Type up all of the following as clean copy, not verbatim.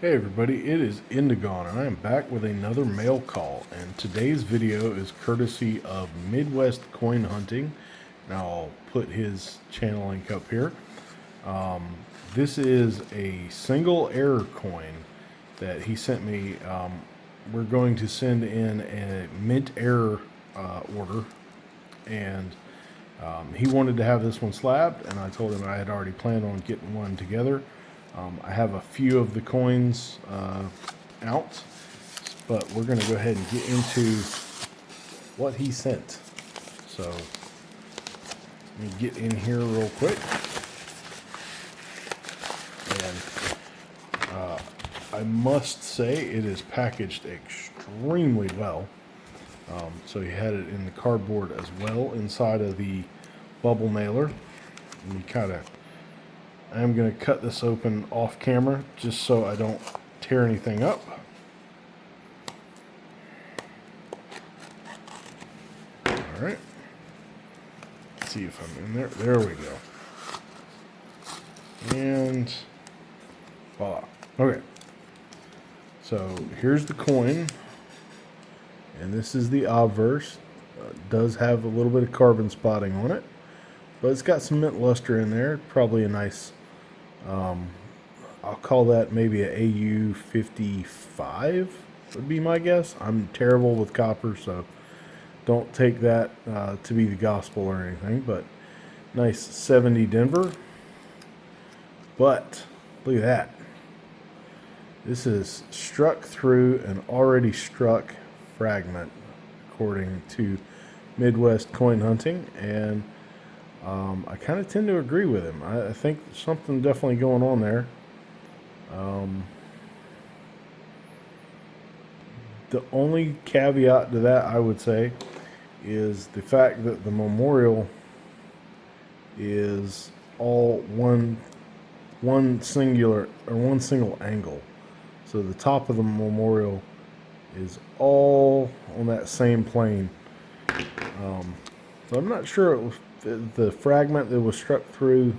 Hey everybody, it is Indigon and I am back with another mail call, and today's video is courtesy of Midwest Coin Hunting. Now I'll put his channel link up here. This is a single error coin that he sent me. We're going to send in a mint error order, and he wanted to have this one slabbed, and I told him I had already planned on getting one together. I have a few of the coins out, but we're going to go ahead and get into what he sent. So let me get in here real quick. And I must say it is packaged extremely well. So he had it in the cardboard as well inside of the bubble mailer. And you kind of I'm going to cut this open off camera just so I don't tear anything up. Alright. Let's see if I'm in there. There we go. And voila. Okay. So here's the coin. And this is the obverse. It does have a little bit of carbon spotting on it, but it's got some mint luster in there. Probably a nice, I'll call that maybe a AU 55 would be my guess. I'm terrible with copper, so don't take that to be the gospel or anything, but nice 70 Denver. But look at that. This is struck through an already struck fragment, according to Midwest Coin Hunting, and I kind of tend to agree with him. I think there's something definitely going on there. The only caveat to that, I would say, is the fact that the memorial is all one single angle. So the top of the memorial is all on that same plane. So I'm not sure if the fragment that was struck through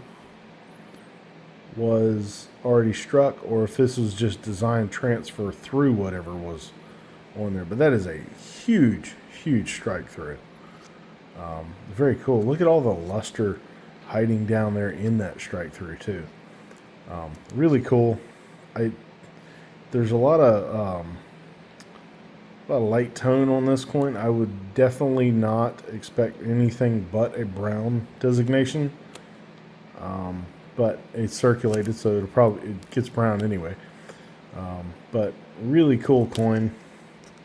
was already struck, or if this was just designed transfer through whatever was on there. But that is a huge strike through. Very cool. Look at all the luster hiding down there in that strike through too. Really cool. There's a lot of light tone on this coin. I would definitely not expect anything but a brown designation. But it's circulated, so it gets brown anyway. But really cool coin.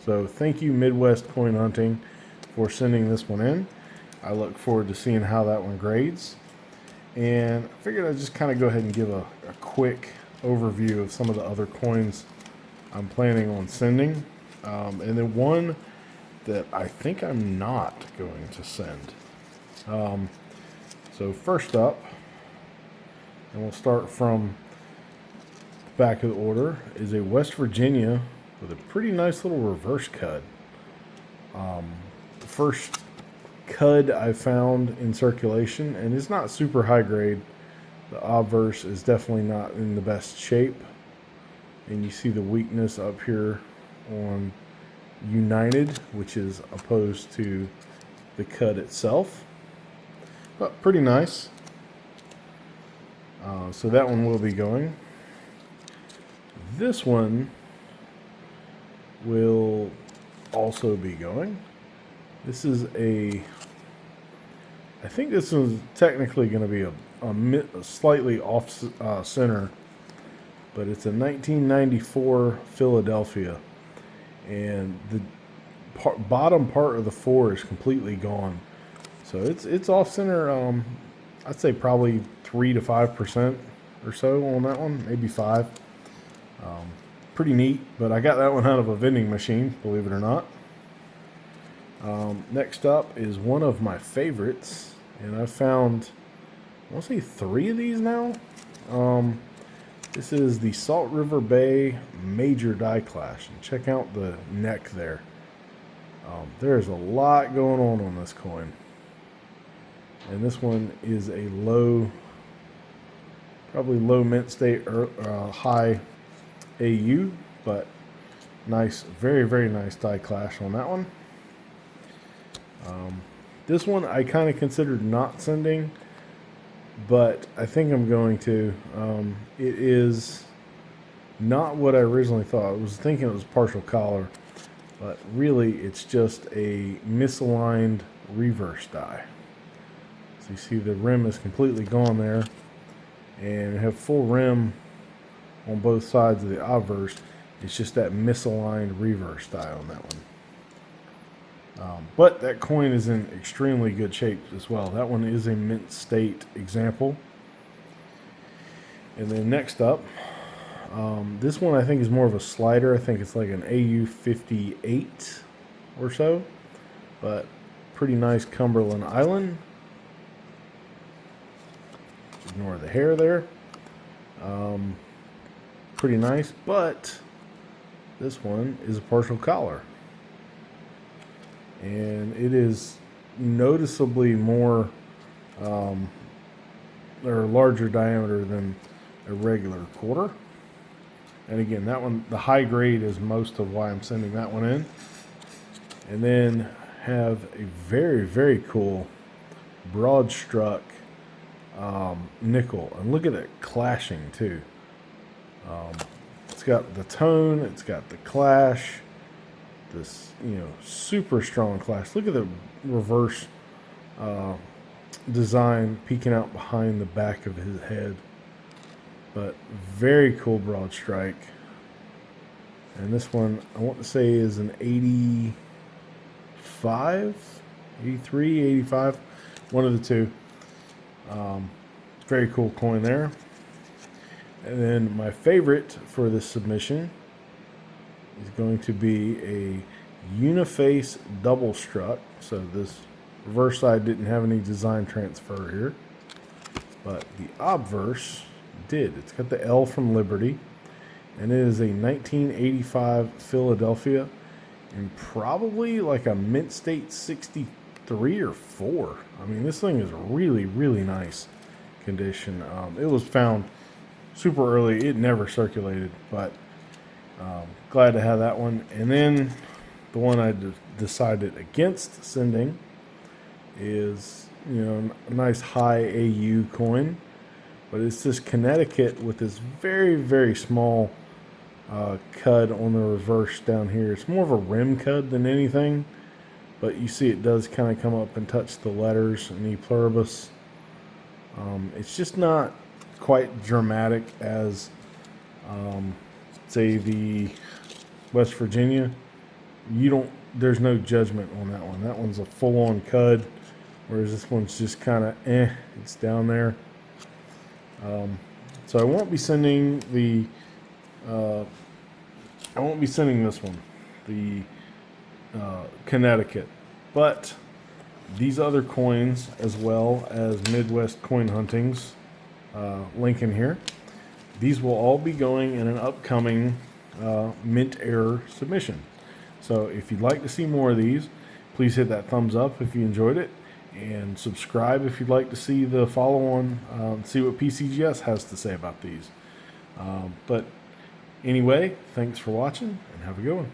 So thank you, Midwest Coin Hunting, for sending this one in. I look forward to seeing how that one grades. And I figured I'd just kind of go ahead and give a quick overview of some of the other coins I'm planning on sending. And then one that I think I'm not going to send. So first up, and we'll start from the back of the order, is a West Virginia with a pretty nice little reverse cud. The first cud I found in circulation, and it's not super high grade. The obverse is definitely not in the best shape, and you see the weakness up here on United, which is opposed to the cud itself, but pretty nice. So that one will be going. This one will also be going. This is I think this is technically going to be a slightly off center, but it's a 1994 Philadelphia, and the bottom part of the 4 is completely gone. So it's off center. I'd say probably 3 to 5% or so on that one, maybe 5. Pretty neat, but I got that one out of a vending machine, believe it or not. Next up is one of my favorites, and I found, I want to say 3 of these now. This is the Salt River Bay Major Die Clash, and check out the neck there. There's a lot going on this coin. And this one is a probably low mint state or high AU, but nice, very nice die clash on that one. This one I kind of considered not sending, but I think I'm going to. It is not what I originally thought. I was thinking it was partial collar, but really it's just a misaligned reverse die. So you see the rim is completely gone there, and we have full rim on both sides of the obverse. It's just that misaligned reverse die on that one. But that coin is in extremely good shape as well. That one is a mint state example. And then next up, this one I think is more of a slider. I think it's like an AU 58 or so, but pretty nice Cumberland Island. Ignore the hair there. Pretty nice, but this one is a partial collar. And it is noticeably more or larger diameter than a regular quarter. And again, that one, the high grade is most of why I'm sending that one in. And then have a very cool broad struck nickel, and look at it clashing too. It's got the tone, it's got the clash, this super strong clash. Look at the reverse design peeking out behind the back of his head. But very cool broad strike. And this one I want to say is an 85, 83, 85, one of the two. Very cool coin there. And then my favorite for this submission is going to be a uniface double struck. So this reverse side didn't have any design transfer here, but the obverse did. It's got the L from Liberty, and it is a 1985 Philadelphia, and probably like a mint state 63 or 4. I mean, this thing is really nice condition. It was found super early. It never circulated, but glad to have that one. And then the one I decided against sending is a nice high AU coin, but it's this Connecticut with this very small cud on the reverse down here. It's more of a rim cud than anything, but you see it does kind of come up and touch the letters in E pluribus. It's just not quite dramatic as say the West Virginia. There's no judgment on that one. That one's a full-on cud, whereas this one's just kind of it's down there. So I won't be sending this one, the Connecticut, but these other coins, as well as Midwest Coin Hunting's link in here, these will all be going in an upcoming mint error submission. So if you'd like to see more of these, please hit that thumbs up if you enjoyed it, and subscribe if you'd like to see the follow-on, see what PCGS has to say about these. But anyway, thanks for watching, and have a good one.